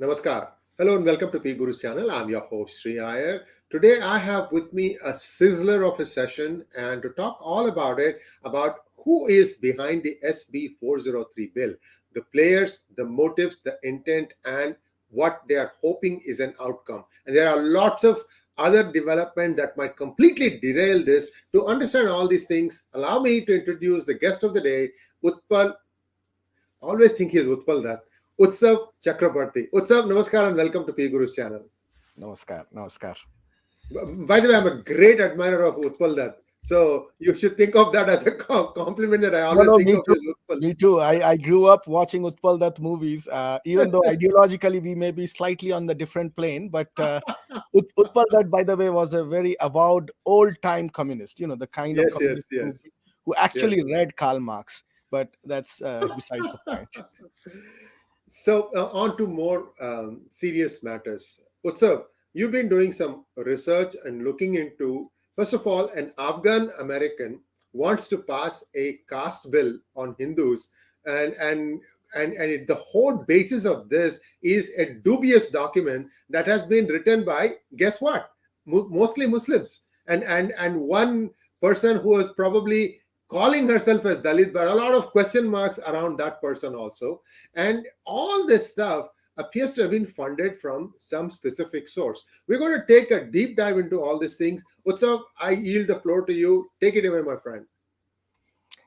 Namaskar. Hello and welcome to P Guru's channel. I'm your host Sri Iyer. Today I have with me a sizzler of a session and to talk all about who is behind the SB 403 bill, the players, the motives, the intent, and what they are hoping is an outcome. And there are lots of other development that might completely derail this. To understand all these things, allow me to introduce the guest of the day, Utpal. Always think he is Utpal that. Utsav Chakrabarti. Utsav, namaskar and welcome to P Guru's channel. Namaskar, namaskar. By the way, I'm a great admirer of Utpal Dutt. So you should think of that as a compliment that I No, always no, think me of too. as Utpal. Me too. I grew up watching Utpal Dutt movies, even though ideologically we may be slightly on the different plane. But Utpal Dutt, by the way, was a very avowed old-time communist. You know, the kind of Yes, yes, communist yes, who yes. actually read Karl Marx. But that's besides the point. So on to more serious matters. Utsav, you've been doing some research and looking into, first of all, an Afghan American wants to pass a caste bill on Hindus, and and the whole basis of this is a dubious document that has been written by, guess what, mostly Muslims, and one person who was probably calling herself as Dalit, but a lot of question marks around that person also. And all this stuff appears to have been funded from some specific source. We're going to take a deep dive into all these things. Utsav, I yield the floor to you. Take it away, my friend.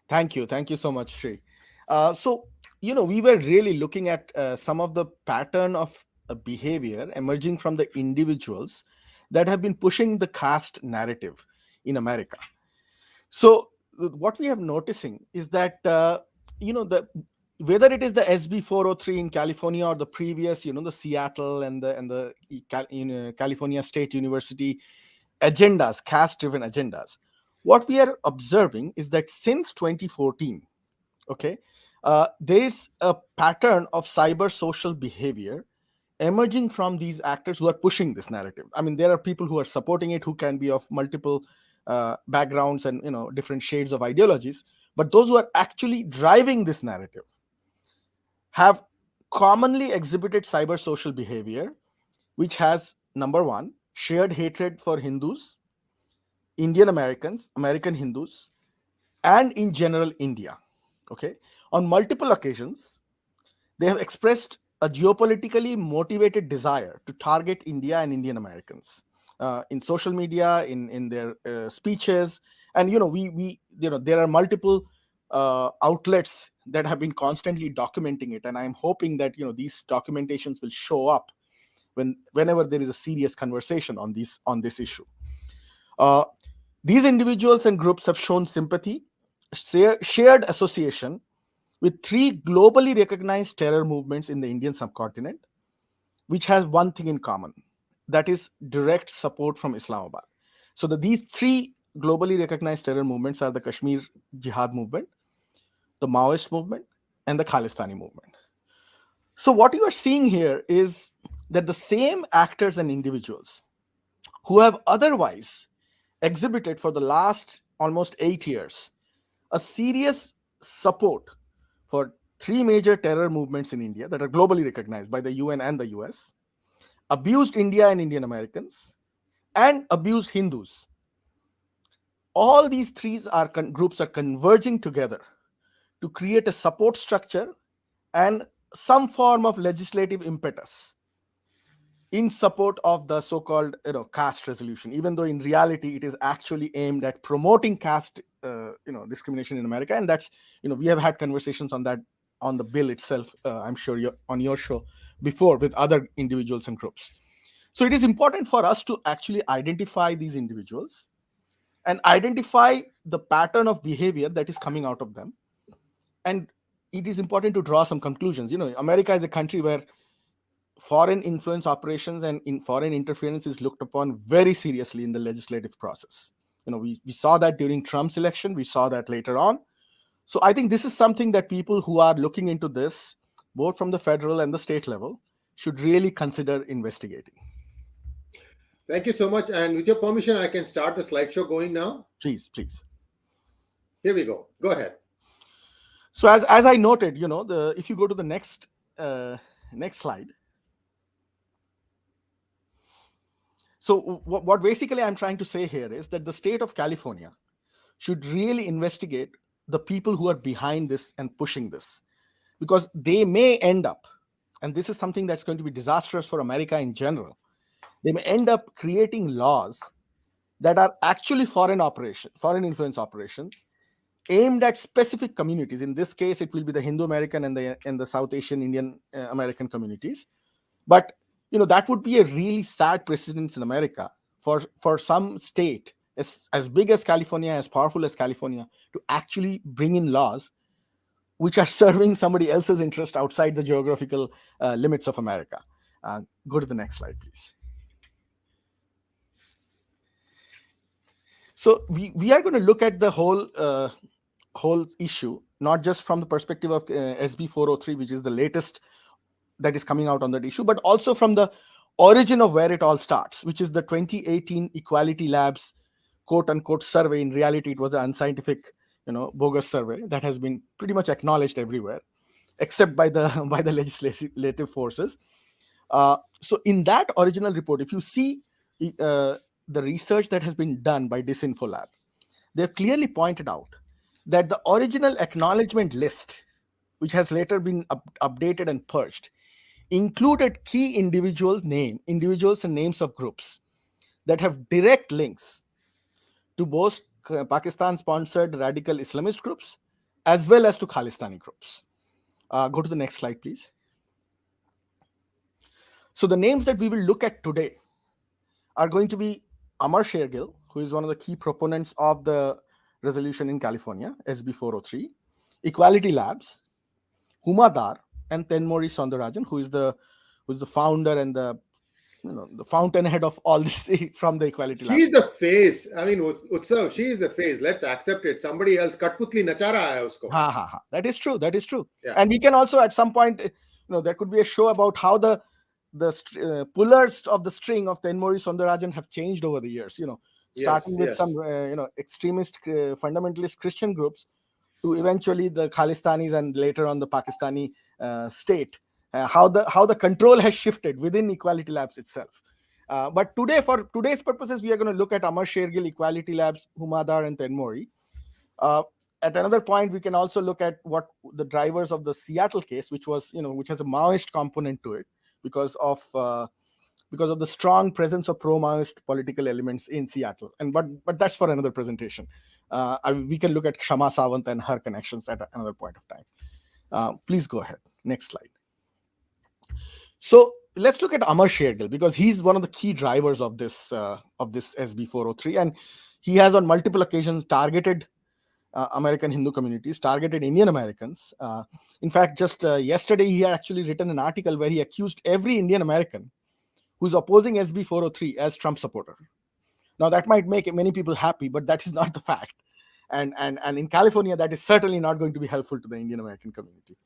Thank you. Thank you so much, Sri. We were really looking at some of the pattern of behavior emerging from the individuals that have been pushing the caste narrative in America. So, what we have noticing is that, the whether it is the SB 403 in California or the previous, the Seattle and the California State University agendas, caste-driven agendas, what we are observing is that since 2014, okay, there is a pattern of cyber social behavior emerging from these actors who are pushing this narrative. I mean, there are people who are supporting it who can be of multiple backgrounds and different shades of ideologies, but those who are actually driving this narrative have commonly exhibited cyber social behavior which has, number one, shared hatred for Hindus, Indian Americans, American Hindus, and in general India. Okay, on multiple occasions they have expressed a geopolitically motivated desire to target India and Indian Americans in social media, in their speeches, and there are multiple outlets that have been constantly documenting it, and I'm hoping that these documentations will show up whenever there is a serious conversation on this issue. Uh, these individuals and groups have shown sympathy, shared association with three globally recognized terror movements in the Indian subcontinent, which has one thing in common, that is direct support from Islamabad. So these three globally recognized terror movements are the Kashmir Jihad movement, the Maoist movement, and the Khalistani movement. So what you are seeing here is that the same actors and individuals who have otherwise exhibited for the last almost 8 years a serious support for three major terror movements in India that are globally recognized by the UN and the US, abused India and Indian Americans, and abused Hindus. All these groups are converging together to create a support structure and some form of legislative impetus in support of the so-called caste resolution, even though in reality it is actually aimed at promoting caste discrimination in America. And that's we have had conversations on that, on the bill itself, I'm sure you're on your show before with other individuals and groups. So it is important for us to actually identify these individuals and identify the pattern of behavior that is coming out of them, and it is important to draw some conclusions. America is a country where foreign influence operations and in foreign interference is looked upon very seriously in the legislative process. We saw that during Trump's election, we saw that later on. So I think this is something that people who are looking into this, both from the federal and the state level, should really consider investigating. Thank you so much. And with your permission, I can start the slideshow going now. Please. Here we go. Go ahead. So as I noted, if you go to the next slide, So what basically I'm trying to say here is that the state of California should really investigate the people who are behind this and pushing this, because they may end up, and this is something that's going to be disastrous for America in general, they may end up creating laws that are actually foreign influence operations aimed at specific communities. In this case, it will be the Hindu American and the South Asian Indian American communities. But that would be a really sad precedence in America for some state as big as California, as powerful as California, to actually bring in laws which are serving somebody else's interest outside the geographical limits of America. Go to the next slide, please. So we are going to look at the whole issue, not just from the perspective of SB 403, which is the latest that is coming out on that issue, but also from the origin of where it all starts, which is the 2018 Equality Labs quote unquote survey. In reality, it was an unscientific, bogus survey that has been pretty much acknowledged everywhere, except by the by the legislative forces. So in that original report, if you see the research that has been done by Disinfo Lab, they've clearly pointed out that the original acknowledgement list, which has later been updated and purged, included key individuals and names of groups that have direct links to both Pakistan-sponsored radical Islamist groups as well as to Khalistani groups. Go to the next slide, please. So the names that we will look at today are going to be Amar Shergill, who is one of the key proponents of the resolution in California, SB 403, Equality Labs, Huma Dar, and Tenmori Soundarajan, who is the founder and the fountainhead of all this from the Equality Labs. She's the face. I mean, Utsav, she is the face. Let's accept it. Somebody else, Katputli nachara hai usko. Ha. That is true. Yeah. And we can also at some point, there could be a show about how the pullers of the string of Tenmori Soundarajan have changed over the years. Starting with some extremist fundamentalist Christian groups to eventually the Khalistanis and later on the Pakistani state. How the control has shifted within Equality Labs itself. But today, for today's purposes, we are going to look at Amar Shergill, Equality Labs, Huma Dar, and Tenmori. At another point, we can also look at what the drivers of the Seattle case, which has a Maoist component to it, because of the strong presence of pro-Maoist political elements in Seattle. But that's for another presentation. We can look at Kshama Sawant and her connections at another point of time. Please go ahead. Next slide. So let's look at Amar Shergill, because he's one of the key drivers of this SB 403, and he has on multiple occasions targeted American Hindu communities, targeted Indian Americans. In fact, just yesterday, he had actually written an article where he accused every Indian American who's opposing SB 403 as Trump supporter. Now, that might make many people happy, but that is not the fact. And in California, that is certainly not going to be helpful to the Indian American community.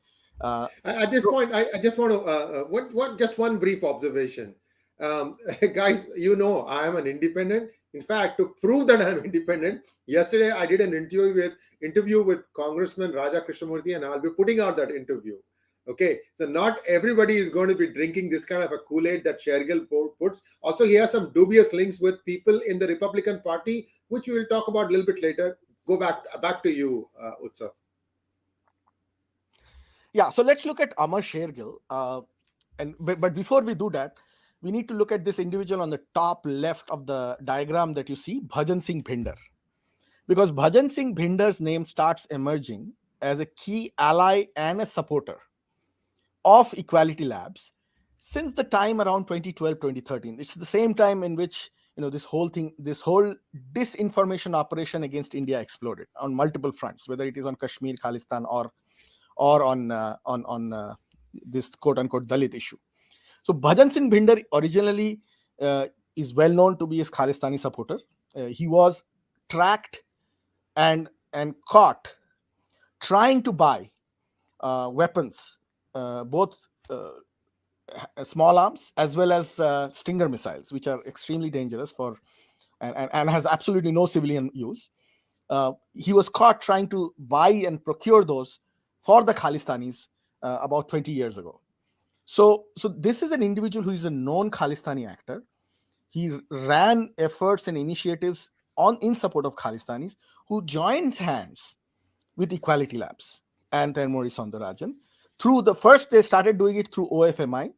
At this point, I just want to just one brief observation. Guys, I am an independent. In fact, to prove that I'm independent, yesterday I did an interview with Congressman Raja Krishnamurthy, and I'll be putting out that interview. Okay, so not everybody is going to be drinking this kind of a Kool-Aid that Shergill puts. Also, he has some dubious links with people in the Republican Party, which we will talk about a little bit later. Go back to you, Utsav. Yeah, so let's look at Amar Shergill. But before we do that, we need to look at this individual on the top left of the diagram that you see, Bhajan Singh Bhinder. Because Bhajan Singh Bhinder's name starts emerging as a key ally and a supporter of Equality Labs since the time around 2012, 2013. It's the same time in which this whole disinformation operation against India exploded on multiple fronts, whether it is on Kashmir, Khalistan, or on this quote-unquote Dalit issue. So Bhajan Singh Bhinder originally is well known to be a Khalistani supporter. He was tracked and caught trying to buy weapons, both small arms as well as Stinger missiles, which are extremely dangerous and has absolutely no civilian use. He was caught trying to buy and procure those for the Khalistanis about 20 years ago. So this is an individual who is a known Khalistani actor. He ran efforts and initiatives in support of Khalistanis who joins hands with Equality Labs and Tenmori Soundarajan. First, they started doing it through OFMI.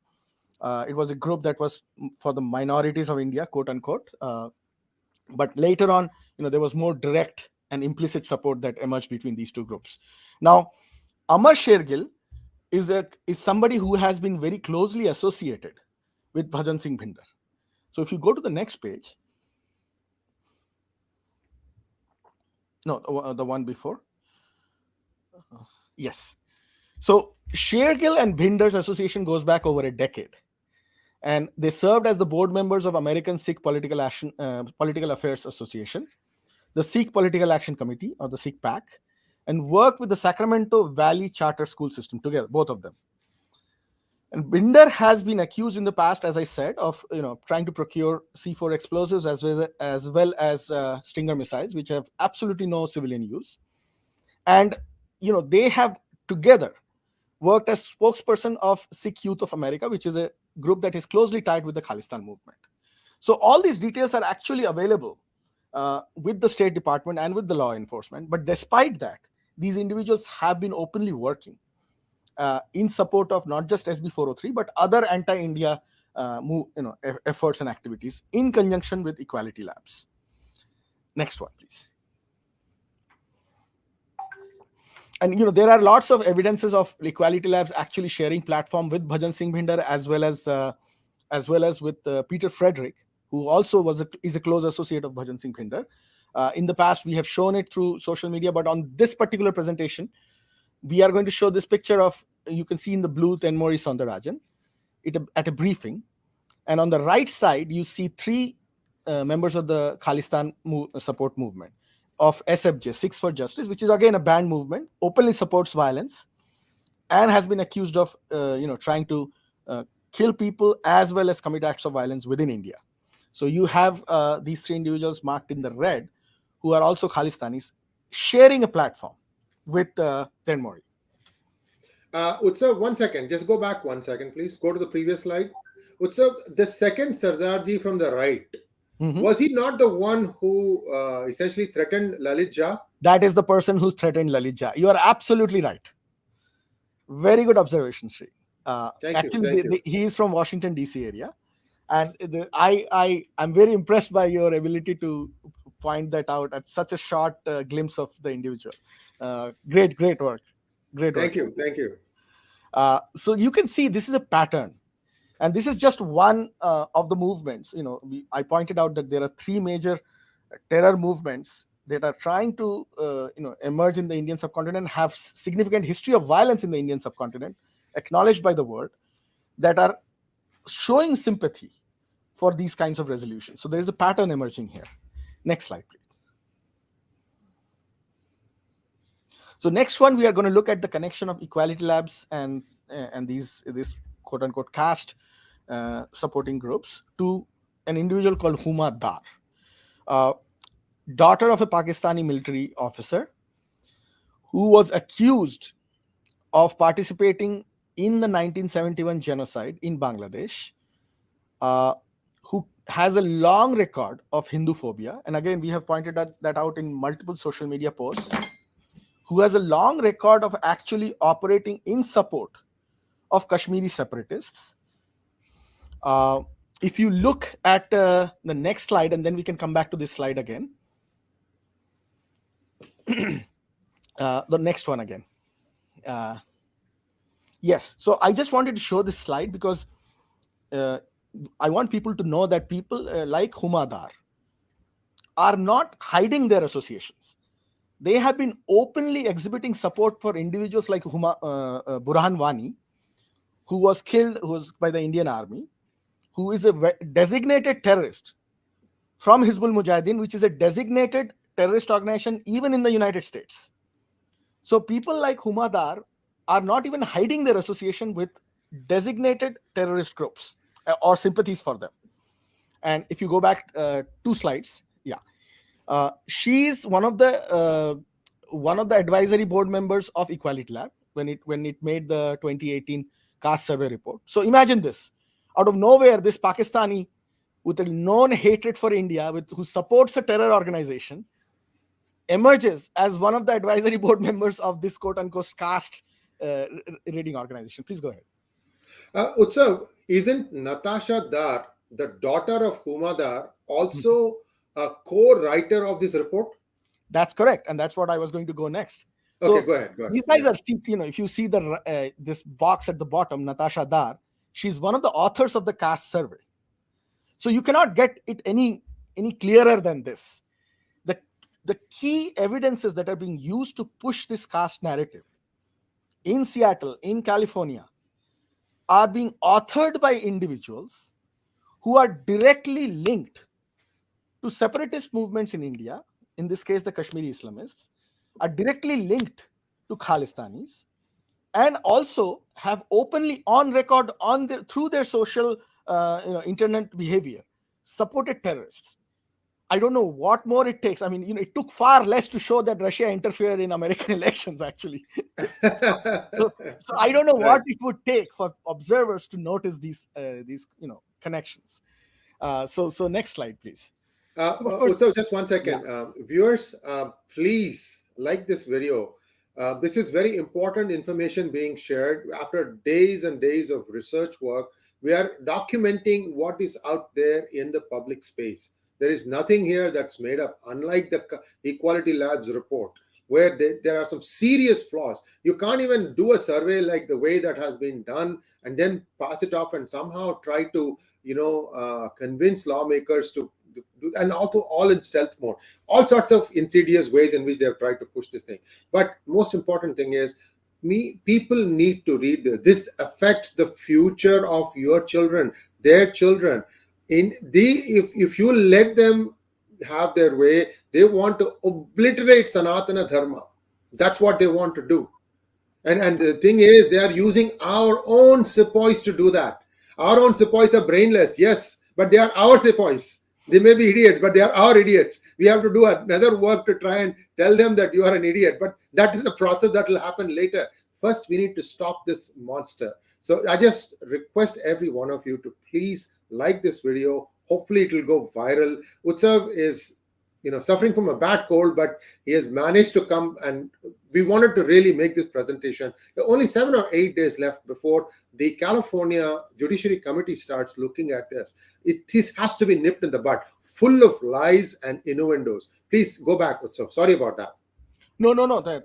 It was a group that was for the minorities of India, quote unquote. But later on, there was more direct and implicit support that emerged between these two groups. Now, Amar Shergill is somebody who has been very closely associated with Bhajan Singh Bhinder. So if you go to the next page, no, the one before. Yes. So Shergill and Bhinder's association goes back over a decade. And they served as the board members of American Sikh Political Affairs Association, the Sikh Political Action Committee, or the Sikh PAC, and worked with the Sacramento Valley Charter School System together, both of them. And Binder has been accused in the past, as I said, of trying to procure C4 explosives as well as Stinger missiles, which have absolutely no civilian use. And they have together worked as spokesperson of Sikh Youth of America, which is a group that is closely tied with the Khalistan movement. So all these details are actually available with the State Department and with the law enforcement. But despite that, these individuals have been openly working in support of not just SB 403, but other anti-India efforts and activities in conjunction with Equality Labs. Next one, please. And there are lots of evidences of Equality Labs actually sharing platform with Bhajan Singh Bhinder as well as with Peter Frederick, who also is a close associate of Bhajan Singh Bhinder. In the past, we have shown it through social media, but on this particular presentation, we are going to show this picture of, you can see in the blue, Tenmori Soundarajan at a briefing. And on the right side, you see three members of the Khalistan support movement of SFJ, Sikhs for Justice, which is again a banned movement, openly supports violence, and has been accused of trying to kill people as well as commit acts of violence within India. So you have these three individuals marked in the red, who are also Khalistanis, sharing a platform with Tenmori. Utsav, 1 second. Just go back 1 second, please. Go to the previous slide. Utsav, the second Sardarji from the right, was he not the one who essentially threatened Lalit Jha? That is the person who threatened Lalit Jha. You are absolutely right. Very good observation, Sri. Thank you. He is from Washington, D.C. area. And I'm very impressed by your ability to point that out at such a short glimpse of the individual. Great work. Thank you. So you can see this is a pattern. And this is just one of the movements. I pointed out that there are three major terror movements that are trying to emerge in the Indian subcontinent, have significant history of violence in the Indian subcontinent, acknowledged by the world, that are showing sympathy for these kinds of resolutions. So there is a pattern emerging here. Next slide, please. So next one, we are going to look at the connection of Equality Labs and these quote unquote caste supporting groups to an individual called Huma Dar, daughter of a Pakistani military officer who was accused of participating in the 1971 genocide in Bangladesh, who has a long record of Hindu phobia. And again, we have pointed that out in multiple social media posts, who has a long record of actually operating in support of Kashmiri separatists. If you look at the next slide, and then we can come back to this slide again. The next one again. Yes, so I just wanted to show this slide because I want people to know that people like Huma Dar are not hiding their associations. They have been openly exhibiting support for individuals like Burhan Wani, who was killed by the Indian Army, who is a designated terrorist from Hizbul Mujahideen, which is a designated terrorist organization even in the United States. So people like Huma Dar are not even hiding their association with designated terrorist groups or sympathies for them. And if you go back 2 slides, she's one of the advisory board members of Equality Lab when it made the 2018 caste survey report. So imagine this: out of nowhere, this Pakistani with a known hatred for India, who supports a terror organization, emerges as one of the advisory board members of this quote unquote caste reading organization. Please go ahead. Utsav, isn't Natasha Dar, the daughter of Huma Dar, also a co-writer of this report? That's correct, and that's what I was going to go next. Okay, So go ahead. Go ahead. these guys Yeah. are, if you see the this box at the bottom, Natasha Dar, she's one of the authors of the caste survey. So you cannot get it any clearer than this. The the key evidences that are being used to push this caste narrative in Seattle, in California, are being authored by individuals who are directly linked to separatist movements in India, in this case, the Kashmiri Islamists, are directly linked to Khalistanis, and also have openly on record through their social internet behavior supported terrorists. I don't know what more it takes. I mean, it took far less to show that Russia interfered in American elections, actually. So I don't know what Right. it would take for observers to notice these connections. So next slide, please. Of course, Utsav, just one yeah. second. Viewers, please like this video. This is very important information being shared after days and days of research work. We are documenting what is out there in the public space. There is nothing here that's made up, unlike the Equality Labs report, where there are some serious flaws. You can't even do a survey like the way that has been done and then pass it off and somehow try to, convince lawmakers to do, and also all in stealth mode, all sorts of insidious ways in which they have tried to push this thing. But most important thing is, people need to read this. This affects the future of your children, their children. If you let them have their way, they want to obliterate Sanatana Dharma. That's what they want to do. And the thing is, they are using our own sepoys to do that. Our own sepoys are brainless, yes, but they are our sepoys. They may be idiots, but they are our idiots. We have to do another work to try and tell them that you are an idiot. But that is a process that will happen later. First, we need to stop this monster. So I just request every one of you to please like this video. Hopefully it will go viral. Utsav is suffering from a bad cold, but he has managed to come, and we wanted to really make this presentation. There are only 7 or 8 days left before the California Judiciary Committee starts looking at this. This has to be nipped in the bud, full of lies and innuendos. Please go back, Utsav. Sorry about that. No.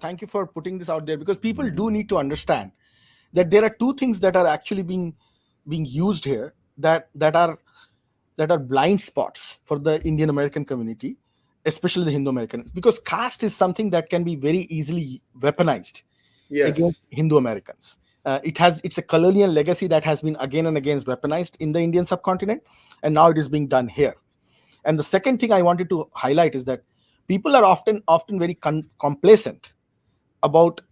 Thank you for putting this out there, because people do need to understand that there are two things that are actually being used here that are blind spots for the Indian American community, especially the Hindu American, because caste is something that can be very easily weaponized Yes. against Hindu Americans. It's a colonial legacy that has been again and again weaponized in the Indian subcontinent, and now it is being done here. And the second thing I wanted to highlight is that people are often very complacent about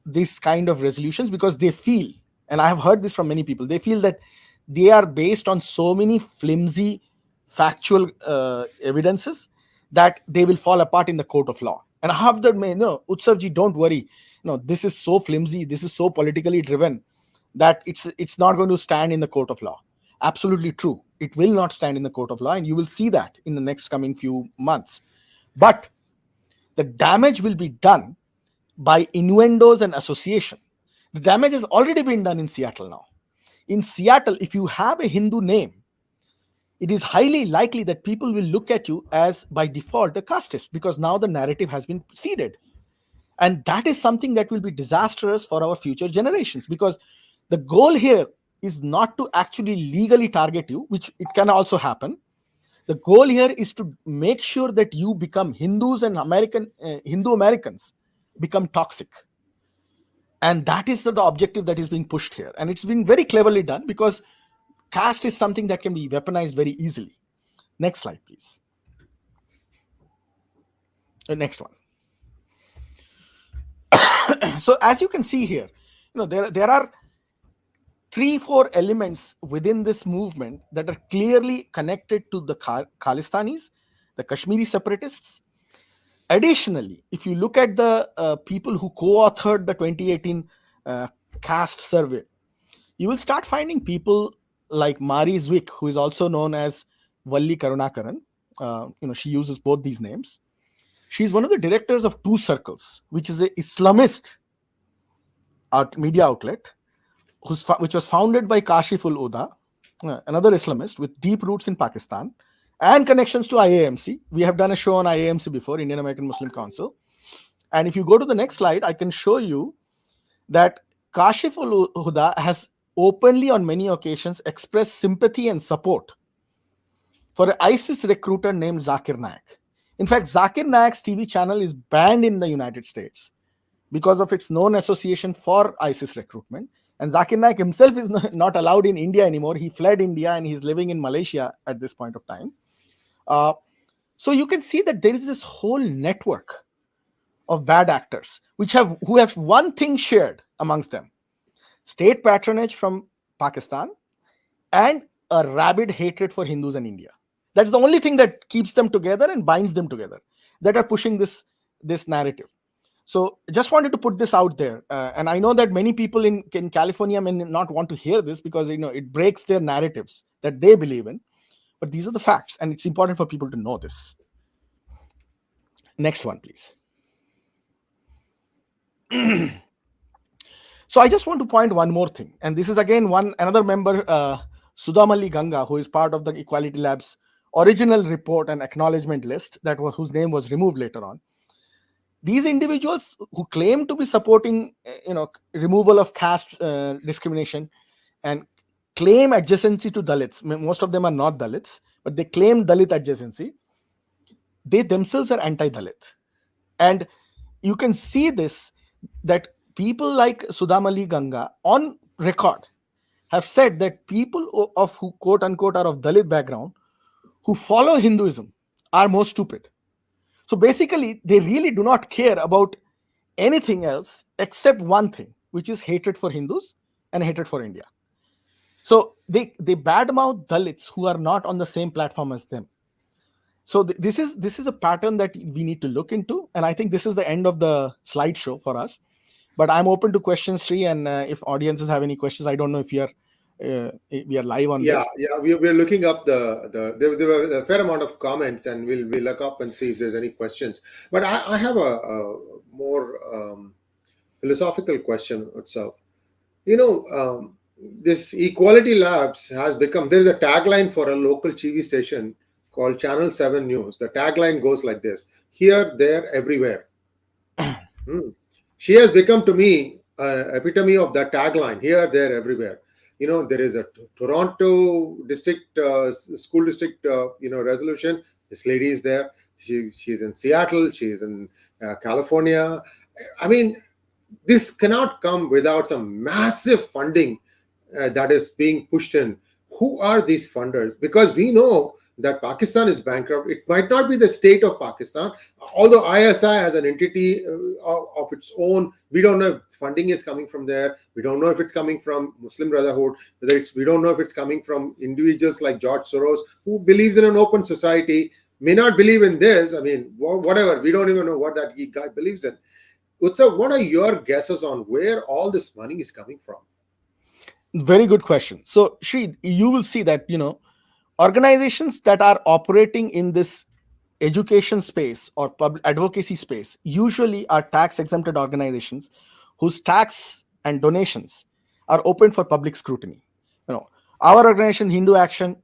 this kind of resolutions, because they feel, and I have heard this from many people, they feel that they are based on so many flimsy factual evidences that they will fall apart in the court of law. And I have that, no, Utsavji, don't worry. No, this is so flimsy, this is so politically driven that it's not going to stand in the court of law. Absolutely true. It will not stand in the court of law, and you will see that in the next coming few months. But the damage will be done by innuendos and association. The damage has already been done in Seattle now. In Seattle, if you have a Hindu name, it is highly likely that people will look at you as, by default, a casteist, because now the narrative has been seeded. And that is something that will be disastrous for our future generations, because the goal here is not to actually legally target you, which it can also happen. The goal here is to make sure that you become Hindus, and Hindu Americans become toxic. And that is the objective that is being pushed here. And it's been very cleverly done, because caste is something that can be weaponized very easily. Next slide, please. The next one. So as you can see here, there are 3-4 elements within this movement that are clearly connected to the Khalistanis, the Kashmiri separatists. Additionally, if you look at the people who co-authored the 2018 caste survey, you will start finding people like Mari Zwick, who is also known as Valli Karunakaran. She uses both these names. She's one of the directors of Two Circles, which is a Islamist media outlet, which was founded by Kashiful Uda, another Islamist with deep roots in Pakistan and connections to IAMC. We have done a show on IAMC before, Indian American Muslim Council. And if you go to the next slide, I can show you that Kashiful Huda has openly on many occasions expressed sympathy and support for an ISIS recruiter named Zakir Naik. In fact, Zakir Naik's TV channel is banned in the United States because of its known association for ISIS recruitment. And Zakir Naik himself is not allowed in India anymore. He fled India and he's living in Malaysia at this point of time. So you can see that there is this whole network of bad actors who have one thing shared amongst them: state patronage from Pakistan and a rabid hatred for Hindus and India. That's the only thing that keeps them together and binds them together, that are pushing this narrative. So just wanted to put this out there. And I know that many people in California may not want to hear this because it breaks their narratives that they believe in. But these are the facts, and it's important for people to know this. Next one, please. So I just want to point one more thing. And this is again another member, Sudhamali Ganga, who is part of the Equality Lab's original report and acknowledgement list whose name was removed later on. These individuals who claim to be supporting removal of caste discrimination and claim adjacency to Dalits, most of them are not Dalits, but they claim Dalit adjacency, they themselves are anti-Dalit. And you can see this, that people like Sudhamali Ganga on record have said that people who quote unquote are of Dalit background who follow Hinduism are more stupid. So basically, they really do not care about anything else except one thing, which is hatred for Hindus and hatred for India. So they badmouth Dalits who are not on the same platform as them. So this is a pattern that we need to look into, and I think this is the end of the slideshow for us. But I'm open to questions, Sri, and if audiences have any questions, I don't know if we are live on this. Yeah, we're looking up there were a fair amount of comments, and we'll look up and see if there's any questions. But I have a more philosophical question itself. This Equality Labs has become, there's a tagline for a local TV station called Channel 7 News. The tagline goes like this: here, there, everywhere. She has become to me an epitome of that tagline: here, there, everywhere. There is a Toronto district, school district, resolution. This lady is there. She's in Seattle. She's in California. I mean, this cannot come without some massive funding that is being pushed in. Who are these funders? Because we know that Pakistan is bankrupt. It might not be the state of Pakistan, although ISI has an entity of its own. We don't know if funding is coming from there. We don't know if it's coming from Muslim Brotherhood. We don't know if it's coming from individuals like George Soros, who believes in an open society, may not believe in this. I mean, whatever. We don't even know what that guy believes in. Utsav, what are your guesses on where all this money is coming from? Very good question. So, Shri, you will see that, organizations that are operating in this education space or public advocacy space usually are tax exempted organizations whose tax and donations are open for public scrutiny. Our organization, Hindu Action,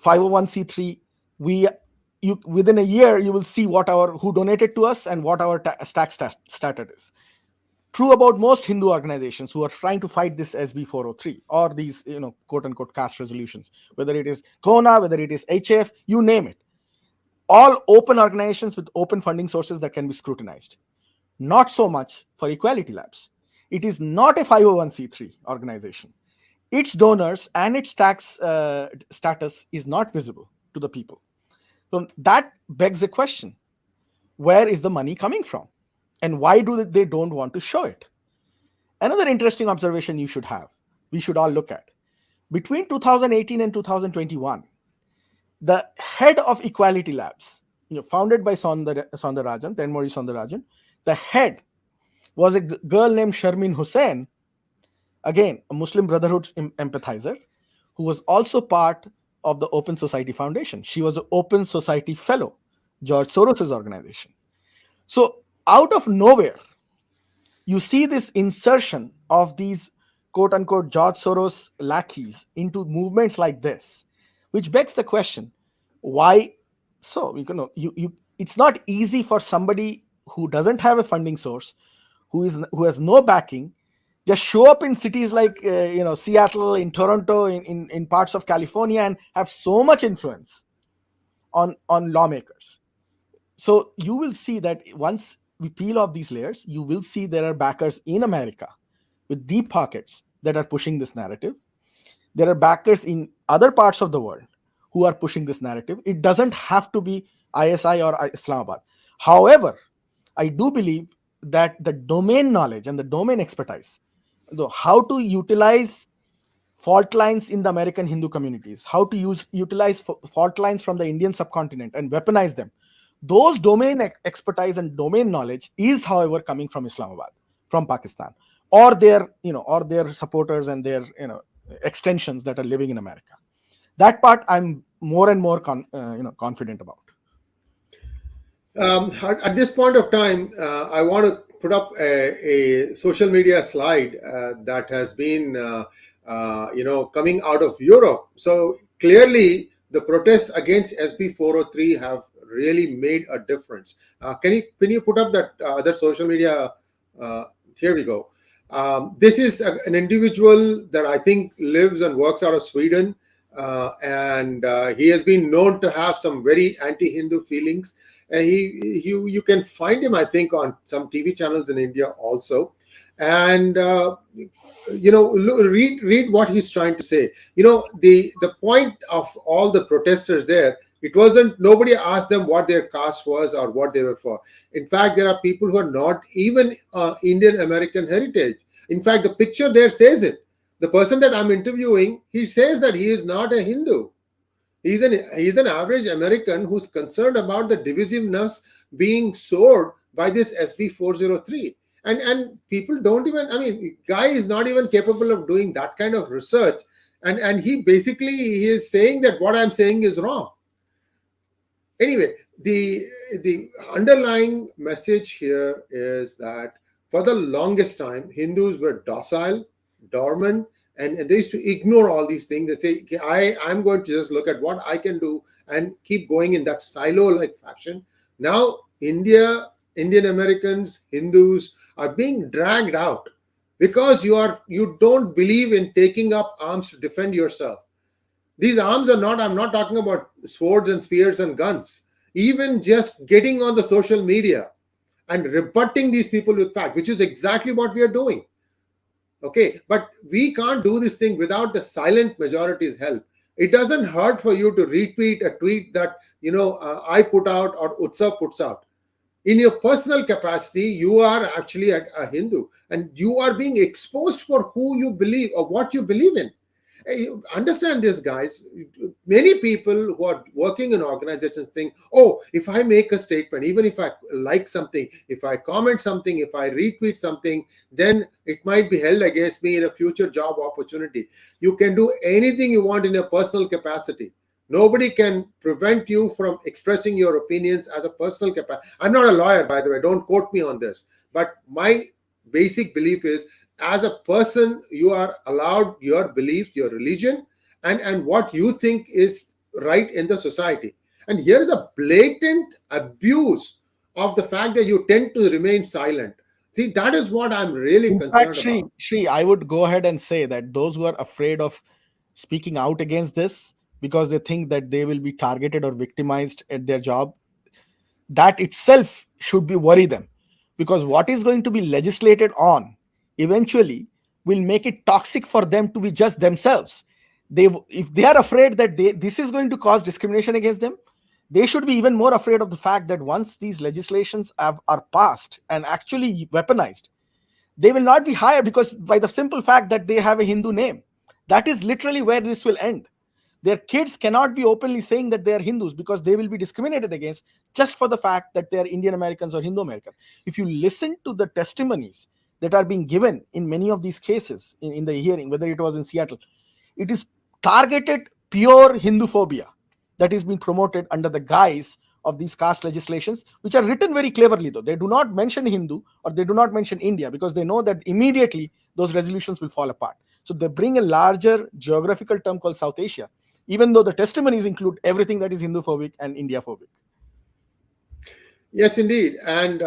501c3, within a year you will see who donated to us and what our tax status is. True about most Hindu organizations who are trying to fight this SB 403 or these, quote unquote caste resolutions, whether it is KONA, whether it is HF, you name it. All open organizations with open funding sources that can be scrutinized. Not so much for Equality Labs. It is not a 501c3 organization. Its donors and its tax status is not visible to the people. So that begs a question: where is the money coming from? And why do they don't want to show it? Another interesting observation we should all look at. Between 2018 and 2021, the head of Equality Labs, founded by Soundarajan, Tenmori Soundarajan, the head was a girl named Sharmin Hussain, again, a Muslim Brotherhood empathizer, who was also part of the Open Society Foundation. She was an Open Society Fellow, George Soros's organization. So, out of nowhere, you see this insertion of these quote unquote George Soros lackeys into movements like this, which begs the question, why so? It's not easy for somebody who doesn't have a funding source, who has no backing, just show up in cities like Seattle, in Toronto, in parts of California, and have so much influence on lawmakers. So you will see that once we peel off these layers, you will see there are backers in America with deep pockets that are pushing this narrative. There are backers in other parts of the world who are pushing this narrative. It doesn't have to be ISI or Islamabad. However, I do believe that the domain knowledge and the domain expertise, how to utilize fault lines in the American Hindu communities, how to utilize fault lines from the Indian subcontinent and weaponize them. Those domain expertise and domain knowledge is, however, coming from Islamabad, from Pakistan, or their supporters and their extensions that are living in America. That part I'm more and more confident about. At this point of time, I want to put up a social media slide that has been, coming out of Europe. So clearly, the protests against SB 403 have really made a difference. Can you put up that other social media? Here we go. This is an individual that I think lives and works out of Sweden, and he has been known to have some very anti-Hindu feelings. You can find him, I think, on some TV channels in India also, and read what he's trying to say. The point of all the protesters there, it wasn't, nobody asked them what their caste was or what they were for. In fact, there are people who are not even Indian American heritage. In fact, the picture there says it. The person that I'm interviewing, he says that he is not a Hindu. He's an average American who's concerned about the divisiveness being soared by this SB 403. And people don't even, guy is not even capable of doing that kind of research. And he is saying that what I'm saying is wrong. Anyway, the underlying message here is that for the longest time, Hindus were docile, dormant, and they used to ignore all these things. They say, okay, I'm going to just look at what I can do and keep going in that silo-like fashion. Now, Indian Americans, Hindus are being dragged out because you don't believe in taking up arms to defend yourself. These arms are not, I'm not talking about swords and spears and guns. Even just getting on the social media and rebutting these people with facts, which is exactly what we are doing. Okay, but we can't do this thing without the silent majority's help. It doesn't hurt for you to retweet a tweet that I put out or Utsav puts out. In your personal capacity, you are actually a Hindu, and you are being exposed for who you believe or what you believe in. Understand this, guys. Many people who are working in organizations think, oh, if I make a statement, even if I like something, if I comment something, if I retweet something, then it might be held against me in a future job opportunity. You can do anything you want in your personal capacity. Nobody can prevent you from expressing your opinions as a personal capacity. I'm not a lawyer, by the way. Don't quote me on this. But my basic belief is, as a person, you are allowed your belief, your religion, and what you think is right in the society. And here's a blatant abuse of the fact that you tend to remain silent. See, that is what I'm really In fact, concerned about. Shri, I would go ahead and say that those who are afraid of speaking out against this because they think that they will be targeted or victimized at their job, that itself should be worry them, because what is going to be legislated on eventually will make it toxic for them to be just themselves. If they are afraid that this is going to cause discrimination against them, they should be even more afraid of the fact that once these legislations are passed and actually weaponized, they will not be hired because by the simple fact that they have a Hindu name. That is literally where this will end. Their kids cannot be openly saying that they are Hindus because they will be discriminated against just for the fact that they are Indian Americans or Hindu Americans. If you listen to the testimonies that are being given in many of these cases in the hearing, whether it was in Seattle, it is targeted pure Hinduphobia that is being promoted under the guise of these caste legislations, which are written very cleverly, though. They do not mention Hindu or they do not mention India because they know that immediately those resolutions will fall apart. So they bring a larger geographical term called South Asia, even though the testimonies include everything that is Hindu-phobic and India-phobic. Yes, indeed. And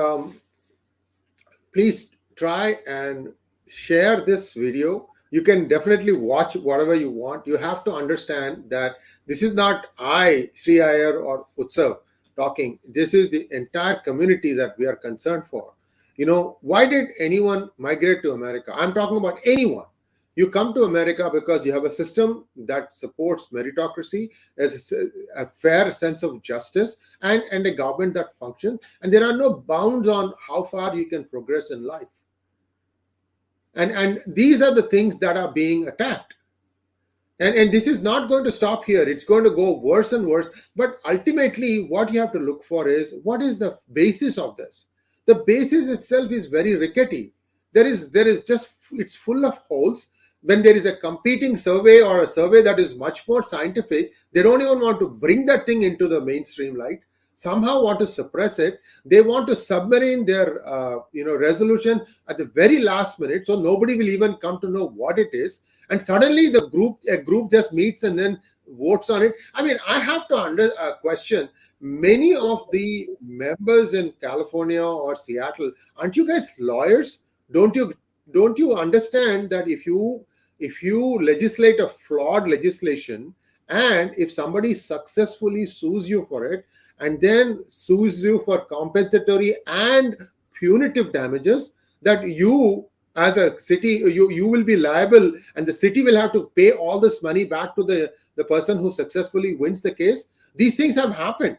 please try and share this video. You can definitely watch whatever you want. You have to understand that this is not I, Sri Iyer or Utsav talking. This is the entire community that we are concerned for. Why did anyone migrate to America? I'm talking about anyone. You come to America because you have a system that supports meritocracy, as a fair sense of justice, and a government that functions. And there are no bounds on how far you can progress in life. And these are the things that are being attacked. And this is not going to stop here. It's going to go worse and worse. But ultimately, what you have to look for is, what is the basis of this? The basis itself is very rickety. There is just, it's full of holes. When there is a competing survey or a survey that is much more scientific, they don't even want to bring that thing into the mainstream light. Somehow want to suppress it. They want to submarine their resolution at the very last minute, so nobody will even come to know what it is. And suddenly a group just meets and then votes on it. I mean, I have to question many of the members in California or Seattle. Aren't you guys lawyers? Don't you understand that if you legislate a flawed legislation, and if somebody successfully sues you for it and then sues you for compensatory and punitive damages, that you as a city, you will be liable, and the city will have to pay all this money back to the person who successfully wins the case. These things have happened.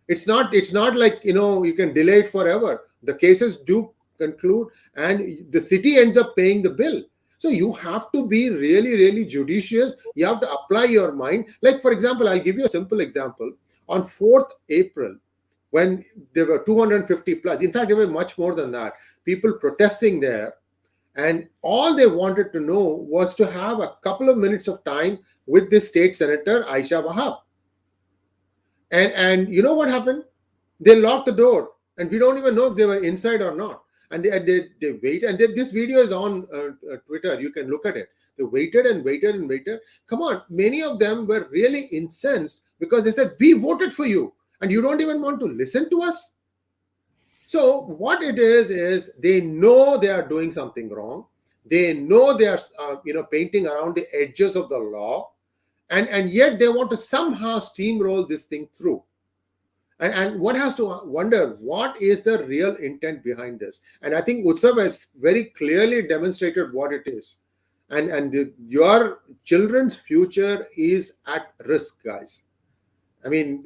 It's not like you can delay it forever. The cases do conclude and the city ends up paying the bill. So you have to be really, really judicious. You have to apply your mind. Like, for example, I'll give you a simple example. On 4th April, when there were 250 plus, in fact, there were much more than that, people protesting there, and all they wanted to know was to have a couple of minutes of time with this state senator, Aisha Wahab. And you know what happened? They locked the door, and we don't even know if they were inside or not. And they wait, and this video is on Twitter. You can look at it. They waited and waited and waited. Come on, many of them were really incensed because they said, we voted for you and you don't even want to listen to us. So what it is they know they are doing something wrong. They know they are painting around the edges of the law, and yet they want to somehow steamroll this thing through. And one has to wonder, what is the real intent behind this? And I think Utsav has very clearly demonstrated what it is. And your children's future is at risk, guys. I mean,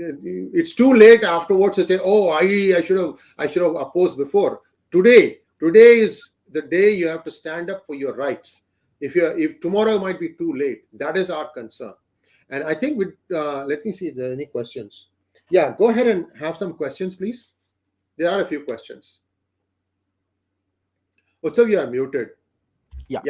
it's too late afterwards to say, oh, I should have opposed before. Today is the day you have to stand up for your rights. If tomorrow might be too late, that is our concern. And I think let me see if there are any questions. Yeah, go ahead and have some questions, please. There are a few questions. Utsav, you are muted. Yeah.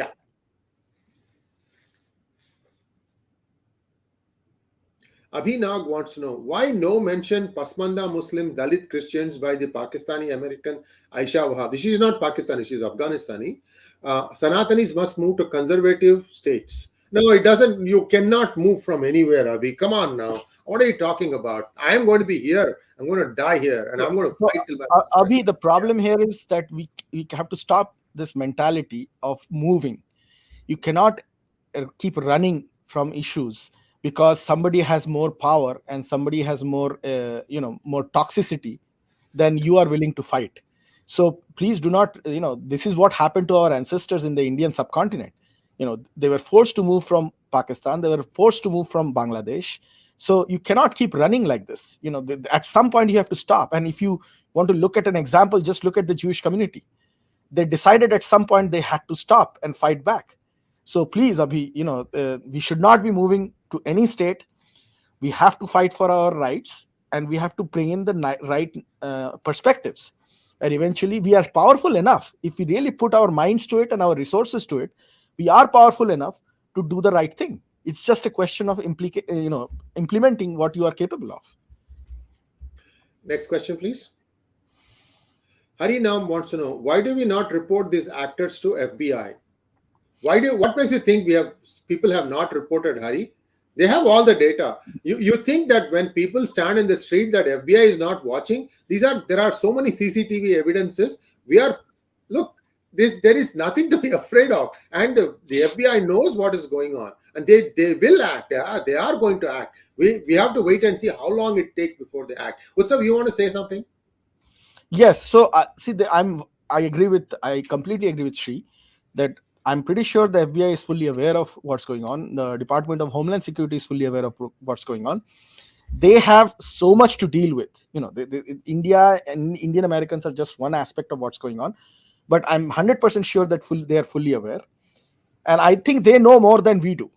Abhinag wants to know, why no mention Pasmanda Muslim Dalit Christians by the Pakistani American Aisha Wahab? She is not Pakistani, she is Afghanistani. Sanatanis must move to conservative states. No, it doesn't. You cannot move from anywhere, Abhi. Come on now. What are you talking about? I am going to be here. I'm going to die here, and I'm going to fight till my Abhi, the problem here is that we have to stop this mentality of moving. You cannot keep running from issues because somebody has more power and somebody has more more toxicity than you are willing to fight. So please do not, this is what happened to our ancestors in the Indian subcontinent. They were forced to move from Pakistan, they were forced to move from Bangladesh. So you cannot keep running like this. At some point you have to stop. And if you want to look at an example, just look at the Jewish community. They decided at some point they had to stop and fight back. So please, Abhi, we should not be moving to any state. We have to fight for our rights, and we have to bring in the right perspectives. And eventually we are powerful enough. If we really put our minds to it and our resources to it, we are powerful enough to do the right thing. It's just a question of implementing what you are capable of. Next question, please. Hari Nam wants to know, why do we not report these actors to FBI? What makes you think we have people have not reported, Hari? They have all the data. You think that when people stand in the street that FBI is not watching? There are so many CCTV evidences. We are look, there is nothing to be afraid of, and the FBI knows what is going on, and they will act. They are going to act. We have to wait and see how long it takes before they act. Utsav, you want to say something? Yes. So see, I completely agree with Shri that I'm pretty sure the FBI is fully aware of what's going on. The Department of Homeland Security is fully aware of what's going on. They have so much to deal with. India and Indian Americans are just one aspect of what's going on, but I'm 100% sure that they are fully aware, and I think they know more than we do.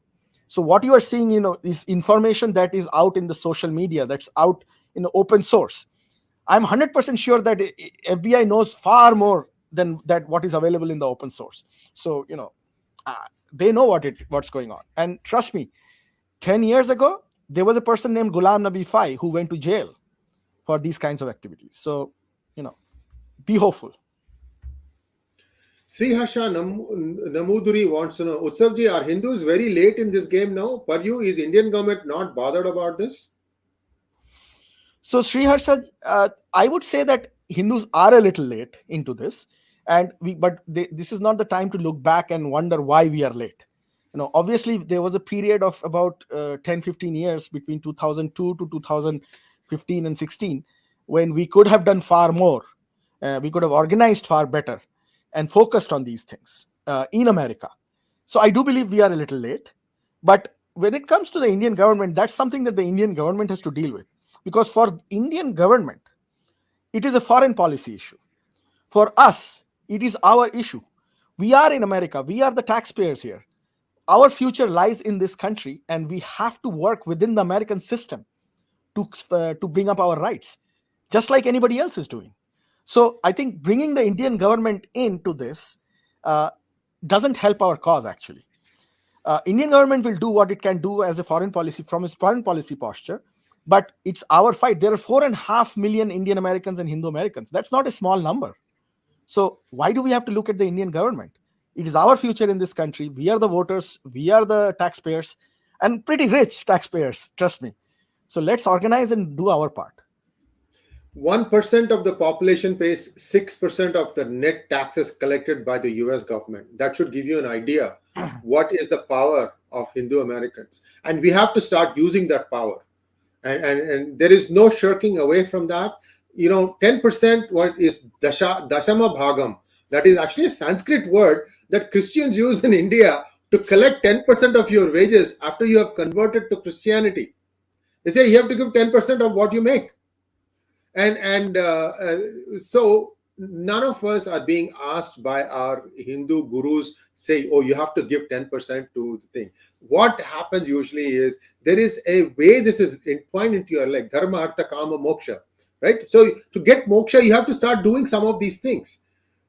So what you are seeing, is information that is out in the social media, that's out in the open source. I'm 100% sure that FBI knows far more than that what is available in the open source. So uh, they know what's going on. And trust me, 10 years ago there was a person named Ghulam Nabi Fai who went to jail for these kinds of activities. So you know be hopeful. Sriharsha Namuduri wants to know, Utsavji, are Hindus very late in this game now? Per you, is Indian government not bothered about this? So Sriharsha, I would say that Hindus are a little late into this, and this is not the time to look back and wonder why we are late. Obviously there was a period of about 10-15 years between 2002 to 2015 and 16 when we could have done far more. We could have organized far better and focused on these things in America. So I do believe we are a little late, but when it comes to the Indian government, that's something that the Indian government has to deal with, because for Indian government it is a foreign policy issue. For us it is our issue. We are in America, we are the taxpayers here. Our future lies in this country, and we have to work within the American system to bring up our rights, just like anybody else is doing. So I think bringing the Indian government into this uh, doesn't help our cause actually. Indian government will do what it can do as a foreign policy from its foreign policy posture, but it's our fight. There are 4.5 million Indian Americans and Hindu Americans. That's not a small number. So why do we have to look at the Indian government? It is our future in this country. We are the voters, we are the taxpayers, and pretty rich taxpayers, trust me. So let's organize and do our part. 1% of the population pays 6% of the net taxes collected by the US government. That should give you an idea what is the power of Hindu Americans. And we have to start using that power. And there is no shirking away from that. 10% what is Dashama Bhagam. That is actually a Sanskrit word that Christians use in India to collect 10% of your wages after you have converted to Christianity. They say you have to give 10% of what you make. So none of us are being asked by our Hindu gurus say, oh, you have to give 10% to the thing. What happens usually is there is a way this is entwined into your like dharma, artha, kama, moksha, right? So to get moksha, you have to start doing some of these things.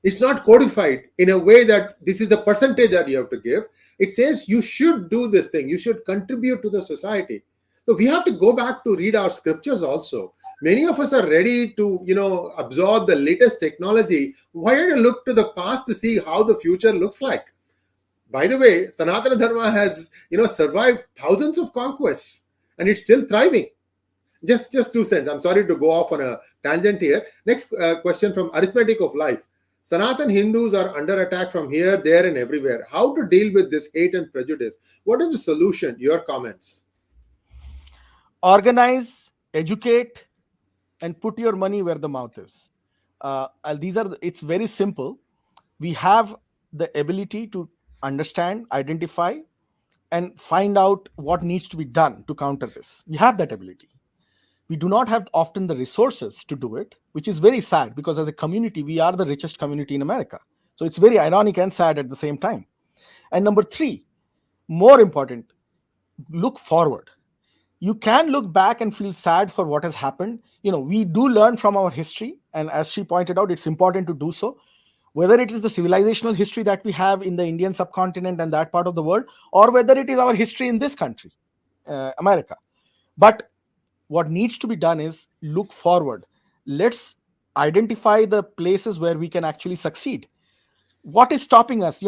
It's not codified in a way that this is the percentage that you have to give. It says you should do this thing. You should contribute to the society. So we have to go back to read our scriptures also. Many of us are ready to, absorb the latest technology. Why don't you look to the past to see how the future looks like? By the way, Sanatana Dharma has, survived thousands of conquests and it's still thriving. Just 2 cents. I'm sorry to go off on a tangent here. Next question from Arithmetic of Life. Sanatan Hindus are under attack from here, there, and everywhere. How to deal with this hate and prejudice? What is the solution? Your comments. Organize, educate, and put your money where the mouth is. It's very simple. We have the ability to understand, identify, and find out what needs to be done to counter this. We have that ability. We do not have often the resources to do it, which is very sad, because as a community, we are the richest community in America. So it's very ironic and sad at the same time. And number 3, more important, look forward. You can look back and feel sad for what has happened. We do learn from our history, and as she pointed out, it's important to do so. whether it is the civilizational history that we have in the Indian subcontinent and that part of the world, or whether it is our history in this country, America. But what needs to be done is look forward. Let's identify the places where we can actually succeed. What is stopping us?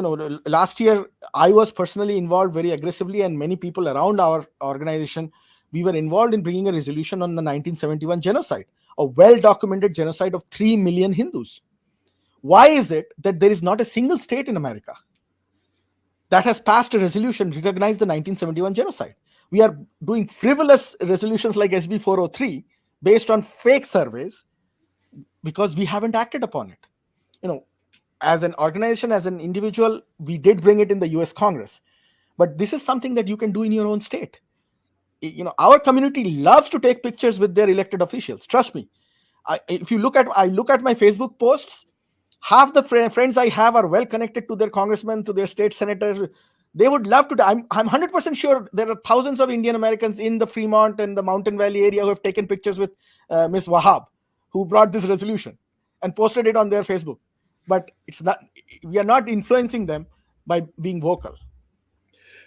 Last year I was personally involved very aggressively, and many people around our organization, we were involved in bringing a resolution on the 1971 genocide, a well documented genocide of 3 million Hindus. Why is it that there is not a single state in America that has passed a resolution recognize the 1971 genocide? We are doing frivolous resolutions like SB 403 based on fake surveys because we haven't acted upon it. You know, as an organization, as an individual, we did bring it in the US Congress. But this is something that you can do in your own state. Our community loves to take pictures with their elected officials. Trust me. If you look at, I look at my Facebook posts, half the friends I have are well connected to their congressmen, to their state senators. They would love to. I'm 100% sure there are thousands of Indian Americans in the Fremont and the Mountain Valley area who have taken pictures with Ms. Wahab, who brought this resolution and posted it on their Facebook. But it's not. We are not influencing them by being vocal.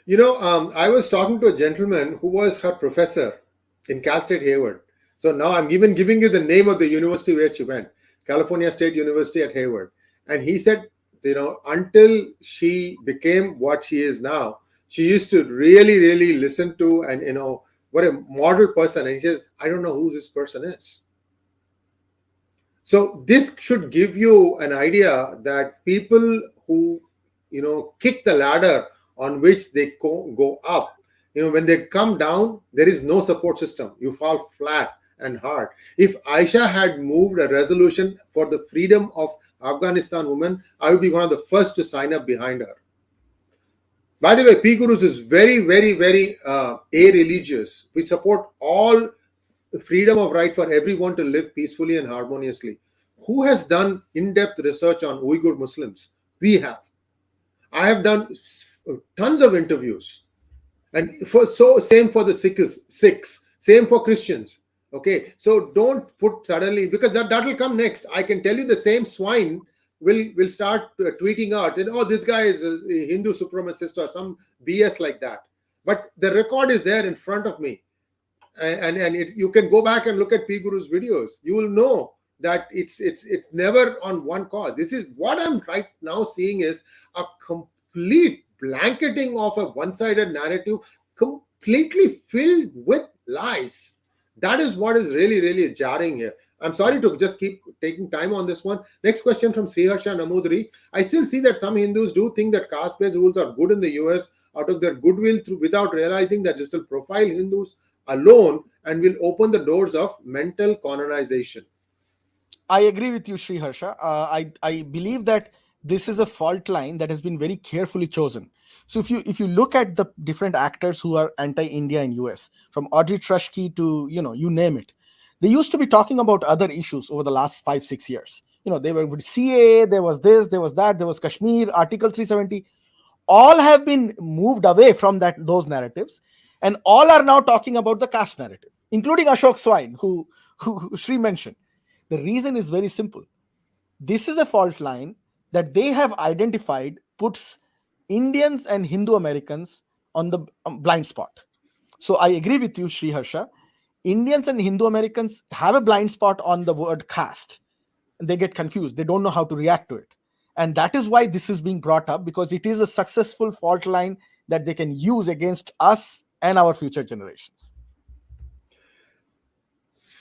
I was talking to a gentleman who was her professor in Cal State Hayward. So now I'm even giving you the name of the university where she went, California State University at Hayward. And he said, until she became what she is now, she used to really, really listen to, and what a model person. And he says, I don't know who this person is. So this should give you an idea that people who, kick the ladder on which they go up, when they come down, there is no support system. You fall flat and hard. If Aisha had moved a resolution for the freedom of Afghanistan women, I would be one of the first to sign up behind her. By the way, P. Gurus is very, very, very a-religious. We support all freedom of right for everyone to live peacefully and harmoniously. Who has done in-depth research on Uyghur Muslims? We have. I have done tons of interviews. And same for the Sikhs, same for Christians. Okay, so don't put suddenly, because that will come next. I can tell you the same swine will start tweeting out, this guy is a Hindu supremacist or some BS like that. But the record is there in front of me. And you can go back and look at P. Guru's videos. You will know that it's never on one cause. This is what I'm right now seeing is a complete blanketing of a one-sided narrative, completely filled with lies. That is what is really, really jarring here. I'm sorry to just keep taking time on this one. Next question from Sriharsha Namudri. I still see that some Hindus do think that caste-based rules are good in the US out of their goodwill without realizing that this will profile Hindus alone and will open the doors of mental colonization. I agree with you, Sriharsha. I believe that this is a fault line that has been very carefully chosen. So if you look at the different actors who are anti-India in US, from Audrey Truschke to you name it, they used to be talking about other issues over the last 5-6 years. They were with CAA, there was this, there was that, there was Kashmir, Article 370. All have been moved away from those narratives, and all are now talking about the caste narrative, including Ashok Swine, who Shri mentioned. The reason is very simple. This is a fault line that they have identified puts Indians and Hindu Americans on the blind spot. So I agree with you, Sriharsha. Indians and Hindu Americans have a blind spot on the word caste. And they get confused. They don't know how to react to it. And that is why this is being brought up, because it is a successful fault line that they can use against us and our future generations.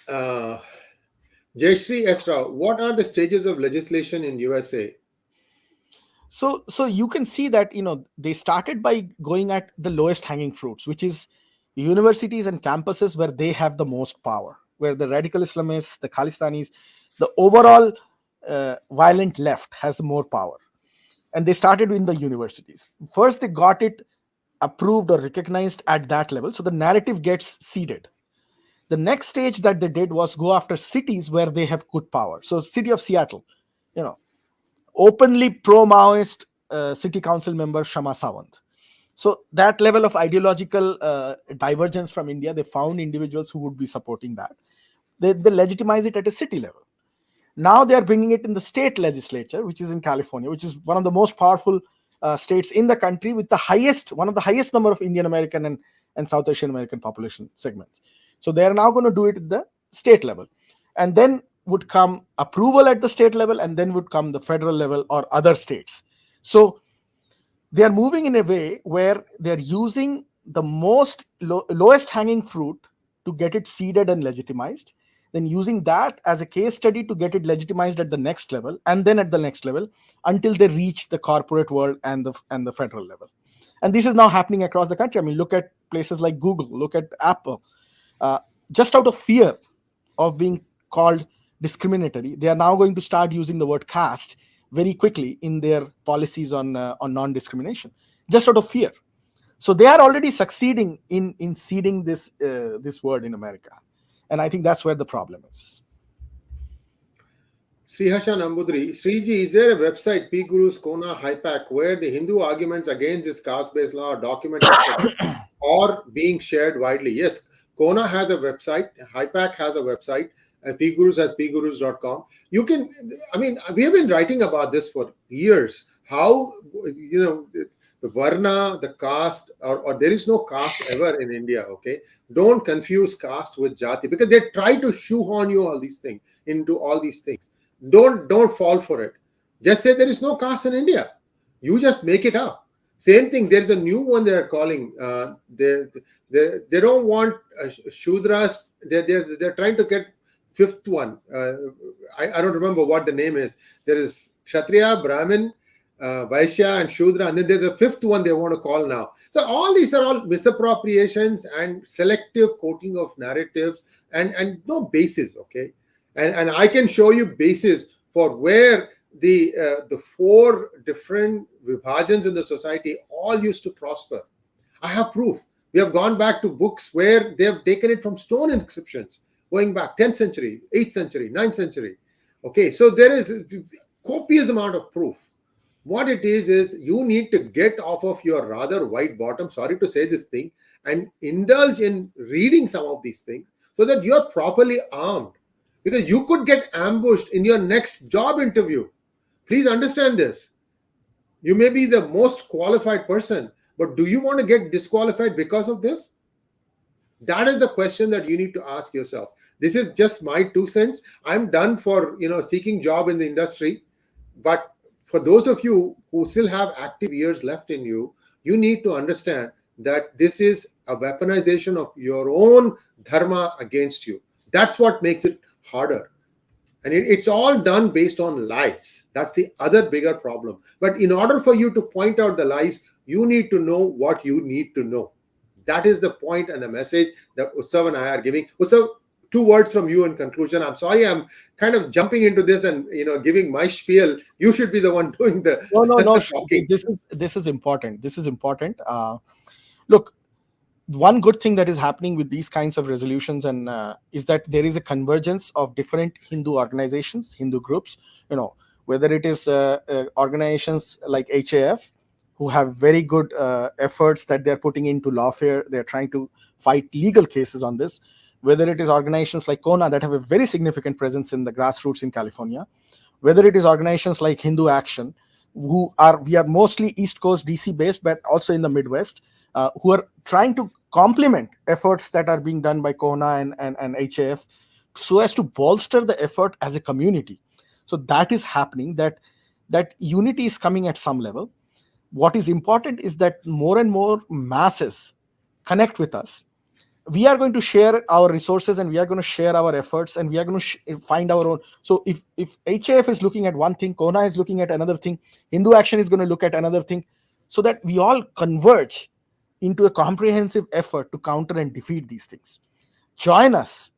Jayashree Esra, what are the stages of legislation in USA? So you can see that they started by going at the lowest hanging fruits, which is universities and campuses where they have the most power, where the radical Islamists, the Khalistanis, the overall violent left has more power. And they started in the universities. First, they got it approved or recognized at that level, so the narrative gets seeded. The next stage that they did was go after cities where they have good power. So city of Seattle, openly pro-Maoist city council member Shama Sawant. So that level of ideological divergence from India, they found individuals who would be supporting that. They legitimize it at a city level. Now they are bringing it in the state legislature, which is in California, which is one of the most powerful states in the country, with the highest, one of the highest number of Indian American and South Asian American population segments. So they are now going to do it at the state level, and then would come approval at the state level, and then would come the federal level or other states. So they are moving in a way where they're using the lowest hanging fruit to get it seeded and legitimized, then using that as a case study to get it legitimized at the next level, and then at the next level, until they reach the corporate world and the federal level. And this is now happening across the country. I mean, look at places like Google, look at Apple. Just out of fear of being called discriminatory, they are now going to start using the word caste very quickly in their policies on non-discrimination, just out of fear. So they are already succeeding in seeding this word in America, and I think that's where the problem is. Srihasha Nambudri, Sriji, is there a website, P Guru's Kona HIPAC, where the Hindu arguments against this caste-based law are documented or being shared widely? Yes, Kona has a website, HIPAC has a website, and P Gurus has pgurus.com. You can, I mean, we have been writing about this for years. How, the Varna, the caste, or there is no caste ever in India, okay? Don't confuse caste with Jati, because they try to shoehorn you all these things into all these things. Don't fall for it. Just say there is no caste in India. You just make it up. Same thing. There's a new one they're calling. They don't want Shudras. They're trying to get fifth one. I don't remember what the name is. There is Kshatriya, Brahmin, Vaishya, and Shudra, and then there's a fifth one they want to call now. So all these are all misappropriations and selective quoting of narratives and no basis. Okay. And I can show you basis for where the four different vibhajans in the society all used to prosper. I have proof. We have gone back to books where they have taken it from stone inscriptions, going back 10th century, 8th century, 9th century. Okay, so there is a copious amount of proof. What it is you need to get off of your rather white bottom, sorry to say this thing, and indulge in reading some of these things so that you're properly armed. Because you could get ambushed in your next job interview. Please understand this. You may be the most qualified person, but do you want to get disqualified because of this? That is the question that you need to ask yourself. This is just my 2 cents. I'm done for seeking job in the industry. But for those of you who still have active years left in you, you need to understand that this is a weaponization of your own dharma against you. That's what makes it harder. And it's all done based on lies. That's the other bigger problem. But in order for you to point out the lies, you need to know what you need to know. That is the point and the message that Utsav and I are giving. Utsav, 2 words from you in conclusion. I'm sorry I'm kind of jumping into this and giving my spiel. You should be the one doing the No. talking. This is important. This is important. Look, one good thing that is happening with these kinds of resolutions and is that there is a convergence of different Hindu organizations, Hindu groups, whether it is organizations like HAF, who have very good efforts that they're putting into lawfare. They're trying to fight legal cases on this. Whether it is organizations like Kona that have a very significant presence in the grassroots in California, whether it is organizations like Hindu Action, we are mostly East Coast DC based, but also in the Midwest, who are trying to complement efforts that are being done by Kona and HAF so as to bolster the effort as a community. So that is happening, that unity is coming at some level. What is important is that more and more masses connect with us. We are going to share our resources and we are going to share our efforts and we are going to find our own. So if HAF is looking at one thing, Kona is looking at another thing, Hindu Action is going to look at another thing, so that we all converge into a comprehensive effort to counter and defeat these things. Join us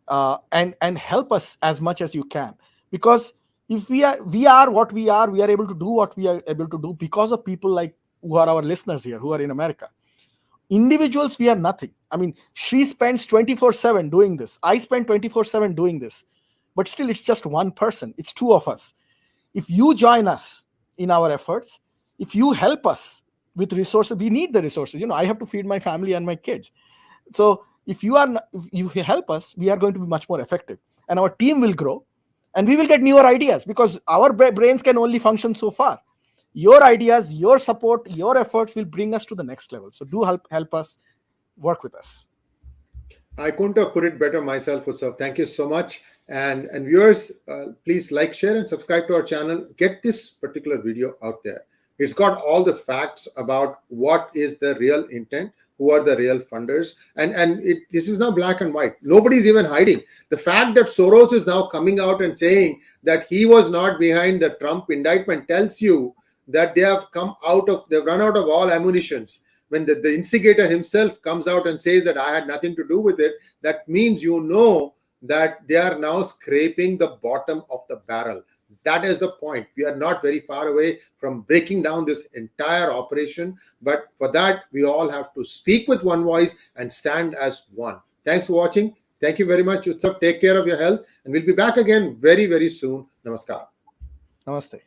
and help us as much as you can, because if we are what we are able to do what we are able to do because of people like who are our listeners here, who are in America. Individuals, we are nothing. I mean, she spends 24/7 doing this. I spend 24/7 doing this. But still, it's just one person. It's 2 of us. If you join us in our efforts, if you help us with resources, we need the resources. I have to feed my family and my kids. So if you help us, we are going to be much more effective. And our team will grow. and we will get newer ideas, because our brains can only function so far. Your ideas, your support, your efforts will bring us to the next level. So do help us, work with us. I couldn't have put it better myself, Utsav. Thank you so much. And viewers, please like, share, and subscribe to our channel. Get this particular video out there. It's got all the facts about what is the real intent, who are the real funders, and this is now black and white. Nobody's even hiding. The fact that Soros is now coming out and saying that he was not behind the Trump indictment tells you that they've run out of all ammunitions. When the instigator himself comes out and says that I had nothing to do with it, that means that they are now scraping the bottom of the barrel. That is the point. We are not very far away from breaking down this entire operation. But for that, we all have to speak with one voice and stand as one. Thanks for watching. Thank you very much, Utsav. Take care of your health. And we'll be back again very, very soon. Namaskar. Namaste.